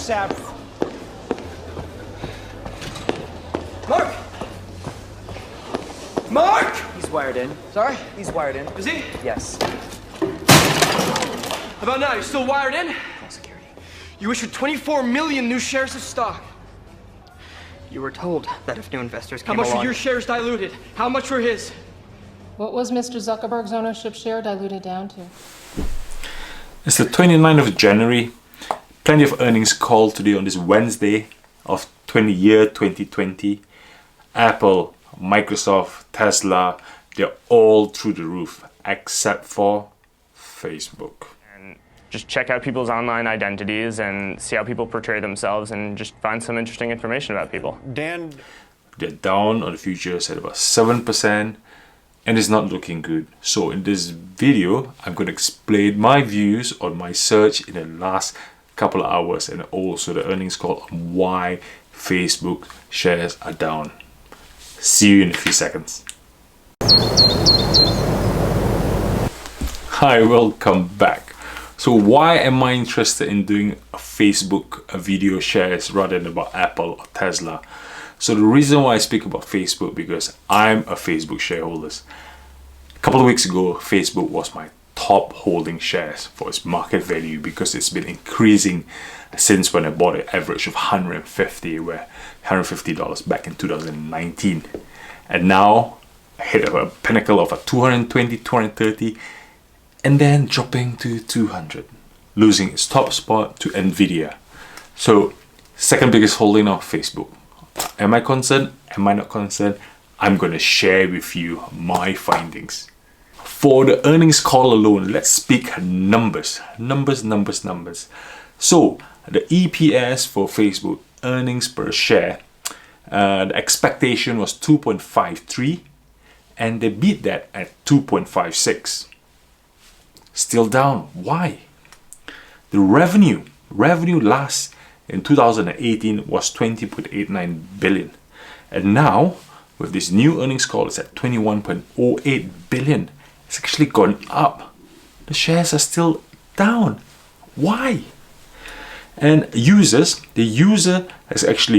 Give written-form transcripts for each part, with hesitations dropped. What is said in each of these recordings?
ASAP. Mark! Mark! He's wired in. Sorry? He's wired in. Is he? Yes. How about now? You still wired in? Call security. You issued 24 million new shares of stock. You were told that if new investors How came much along... were your shares diluted? How much were his? What was Mr. Zuckerberg's ownership share diluted down to? It's the 29th of January. Plenty of earnings call today on this Wednesday of 2020. Apple, Microsoft, Tesla, they're all through the roof except for Facebook. And just check out people's online identities and see how people portray themselves and just find some interesting information about people. Dan, They're down on the futures at about 7% and it's not looking good. So in this video, I'm going to explain my views on my search in the last couple of hours and also the earnings call on why Facebook shares are down. See you in a few seconds. Hi, welcome back. So why am I interested in doing a Facebook video shares rather than about Apple or Tesla? So the reason why I speak about Facebook because I'm a Facebook shareholder. A couple of weeks ago, Facebook was my top holding shares for its market value because it's been increasing since when I bought an average of $150 back in 2019. And now I hit a pinnacle of a 220, 230 and then dropping to 200, losing its top spot to Nvidia. So second biggest holding of Facebook. Am I concerned? Am I not concerned? I'm going to share with you my findings. For the earnings call alone, let's speak numbers. Numbers. So the EPS for Facebook, earnings per share, the expectation was 2.53 and they beat that at 2.56. Still down. Why? The revenue last in 2018 was 20.89 billion. And now, with this new earnings call, it's at 21.08 billion. It's actually gone up. The shares are still down. Why? And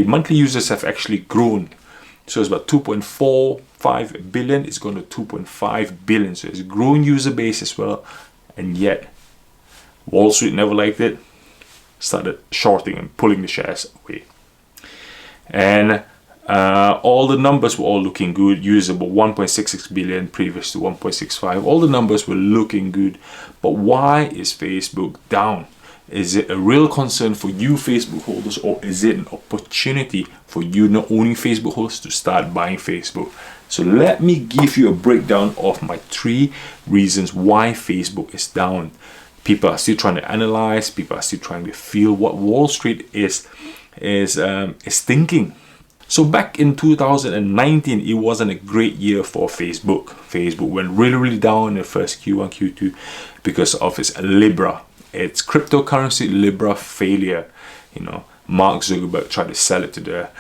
monthly users have actually grown. So it's about 2.45 billion. It's gone to 2.5 billion. So it's a growing user base as well. And yet, Wall Street never liked it. Started shorting and pulling the shares away. And all the numbers were all looking good. Users about 1.66 billion previous to 1.65. All the numbers were looking good. But why is Facebook down? Is it a real concern for you Facebook holders, or is it an opportunity for you not owning Facebook holders to start buying Facebook? So let me give you a breakdown of my 3 reasons why Facebook is down. People are still trying to analyze, people are still trying to feel what Wall Street is thinking. So back in 2019, it wasn't a great year for Facebook. Facebook went really down in the first Q1, Q2 because of its Libra. Its cryptocurrency Libra failure. Mark Zuckerberg tried to sell it to the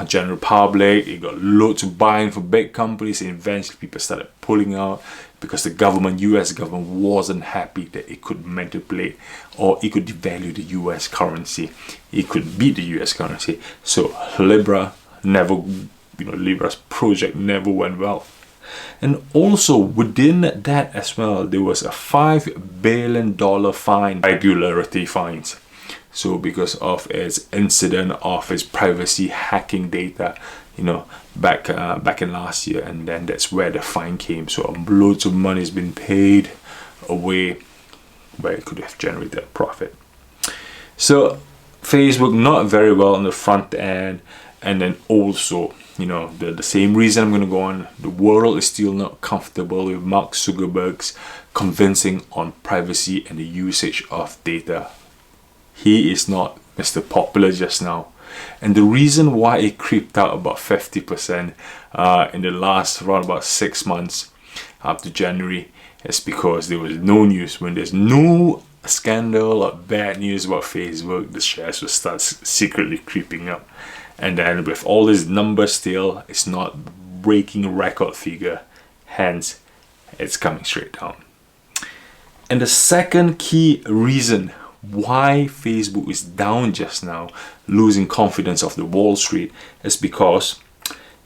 general public. It got loads of buying for big companies, and eventually people started pulling out because the US government wasn't happy that it could manipulate or it could devalue the US currency. It could beat the US currency. So Libra's project never went well. And also within that as well, there was a $5 billion fine, regularity fines. So because of its incident of its privacy hacking data, back in last year, and then that's where the fine came. So loads of money has been paid away where it could have generated a profit. So Facebook not very well on the front end, and then also the same reason I'm going to go on. The world is still not comfortable with Mark Zuckerberg's convincing on privacy and the usage of data. He is not Mr. Popular just now. And the reason why it creeped out about 50% in the last around about 6 months up to January is because there was no news. When there's no scandal or bad news about Facebook, the shares will start secretly creeping up. And then with all these numbers still, it's not breaking a record figure, hence it's coming straight down. And the second key reason why Facebook is down just now, losing confidence of the Wall Street, is because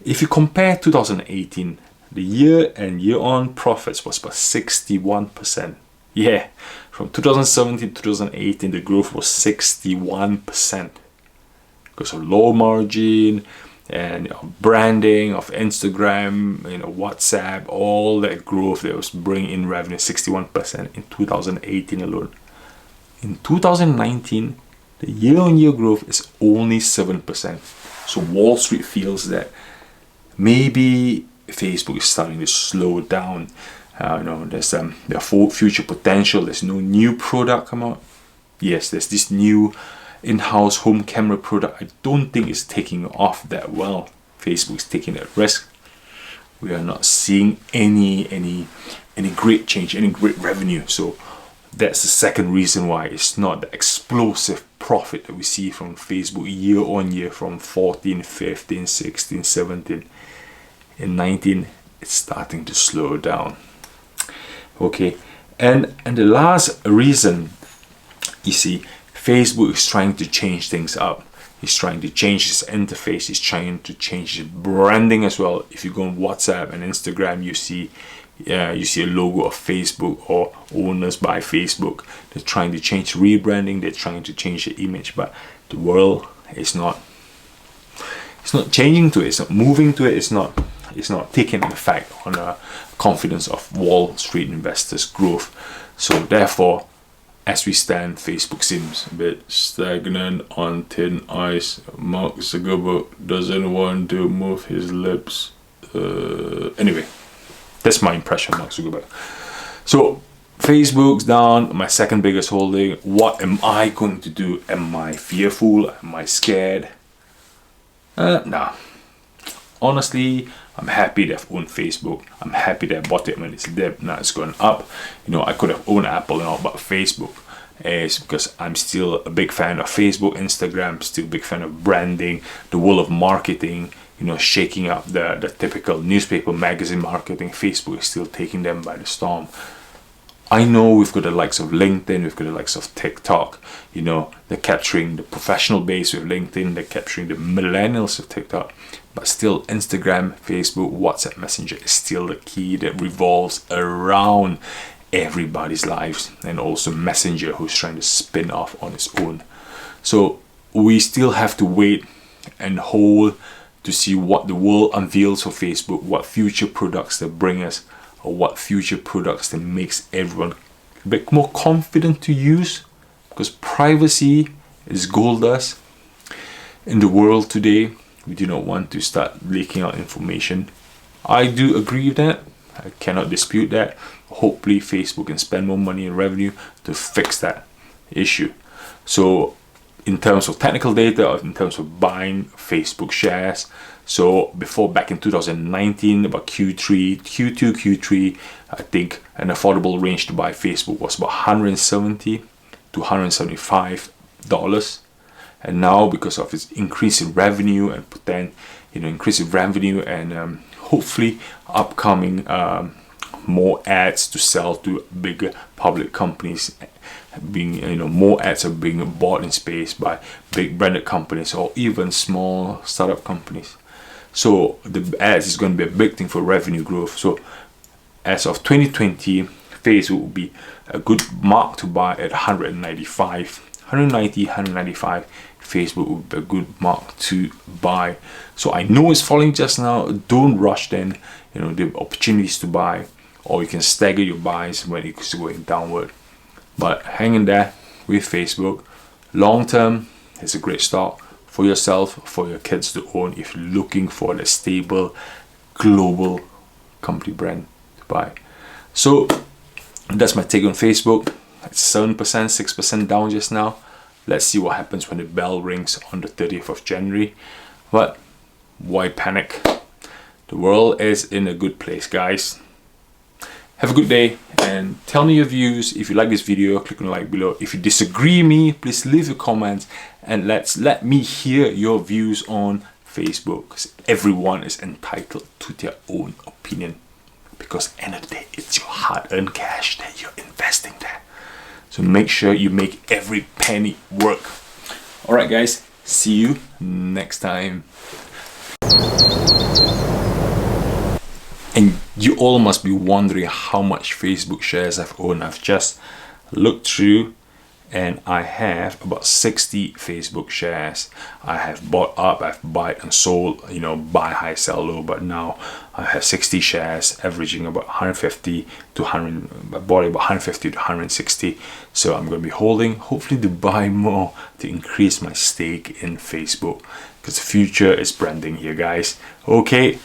if you compare 2018, the year and year on profits was about 61%. Yeah, from 2017 to 2018, the growth was 61% because of low margin and branding of Instagram, WhatsApp, all that growth that was bringing in revenue, 61% in 2018 alone. In 2019, the year-on-year growth is only 7%. So Wall Street feels that maybe Facebook is starting to slow down. There's future potential. There's no new product come out. Yes, there's this new in-house home camera product. I don't think it's taking off that well. Facebook is taking that risk. We are not seeing any great change, any great revenue. So that's the second reason why it's not the explosive profit that we see from Facebook year on year from 14, 15, 16, 17. In 19, it's starting to slow down. Okay, and the last reason, you see, Facebook is trying to change things up. He's trying to change his interface. He's trying to change his branding as well. If you go on WhatsApp and Instagram, you see a logo of Facebook or owners by Facebook. They're trying to change rebranding. They're trying to change the image, but the world is not. It's not changing to it. It's not moving to it. It's not taking effect on the confidence of Wall Street investors' growth. So therefore, as we stand, Facebook seems a bit stagnant on thin ice. Mark Zuckerberg doesn't want to move his lips. Anyway, that's my impression of Mark Zuckerberg. So Facebook's down, my second biggest holding. What am I going to do? Am I fearful? Am I scared? Nah. Honestly, I'm happy that I've owned Facebook. I'm happy that I bought it when it's dipped. Now it's going up. I could have owned Apple and all, but Facebook is because I'm still a big fan of Facebook, Instagram, still a big fan of branding, the world of marketing, shaking up the typical newspaper, magazine marketing. Facebook is still taking them by the storm. I know we've got the likes of LinkedIn, we've got the likes of TikTok. They're capturing the professional base with LinkedIn, they're capturing the millennials of TikTok. But still, Instagram, Facebook, WhatsApp Messenger is still the key that revolves around everybody's lives. And also Messenger, who's trying to spin off on its own. So we still have to wait and hold to see what the world unveils for Facebook, what future products they bring us, or what future products that makes everyone a bit more confident to use. Because privacy is gold dust in the world today. We do not want to start leaking out information. I do agree with that. I cannot dispute that. Hopefully Facebook can spend more money and revenue to fix that issue. So in terms of technical data, or in terms of buying Facebook shares, so back in 2019, about Q2, I think an affordable range to buy Facebook was about $170 to $175. And now, because of its increase in revenue and hopefully upcoming more ads to sell to bigger public companies, more ads are being bought in space by big branded companies or even small startup companies. So the ads is going to be a big thing for revenue growth. So as of 2020, Facebook will be a good mark to buy at 190, 195. Facebook would be a good mark to buy. So I know it's falling just now. Don't rush then. The opportunities to buy, or you can stagger your buys when it's going downward. But hang in there with Facebook. Long term, it's a great stock for yourself, for your kids to own if you're looking for a stable global company brand to buy. So that's my take on Facebook. It's 7%, 6% down just now. Let's see what happens when the bell rings on the 30th of January. But why panic? The world is in a good place, guys. Have a good day and tell me your views. If you like this video, click on the like below. If you disagree with me, please leave your comments and let me hear your views on Facebook, because everyone is entitled to their own opinion, because at the end of the day, it's your hard-earned cash that you're investing there. So make sure you make every penny work. Alright guys, see you next time. And you all must be wondering how much Facebook shares I've owned. I've just looked through and I have about 60 Facebook shares. I have bought up, I've bought and sold, you know, buy high, sell low, but now I have 60 shares averaging about 150 to 100, I bought about 150 to 160. So I'm going to be holding, hopefully to buy more to increase my stake in Facebook, because the future is branding here, guys. Okay.